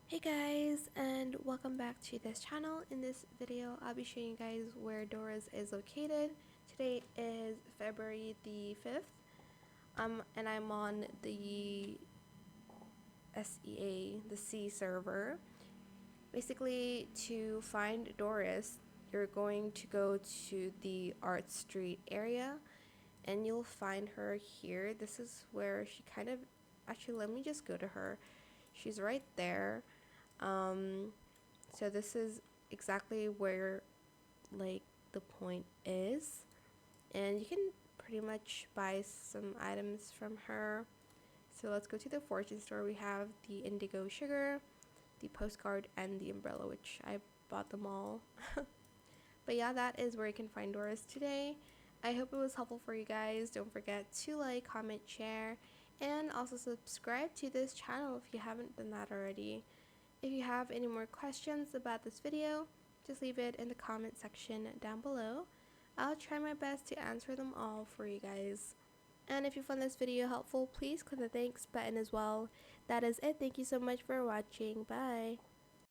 Hey guys, and welcome back to this channel. In this video I'll be showing you guys where Doris is located. Today is February the 5th, and I'm on the the C server. Basically, to find Doris, you're going to go to the Art Street area and you'll find her here. This is where she actually, let me just go to her. She's right there. So this is exactly where like the point is, and you can pretty much buy some items from her. So let's go to the fortune store. We have the indigo sugar, the postcard, and the umbrella, which I bought them all. But yeah, that is where you can find Doris today. I hope it was helpful for you guys. Don't forget to like, comment, share, and also subscribe to this channel if you haven't done that already. If you have any more questions about this video, just leave it in the comment section down below. I'll try my best to answer them all for you guys. And if you found this video helpful, please click the thanks button as well. That is it. Thank you so much for watching. Bye.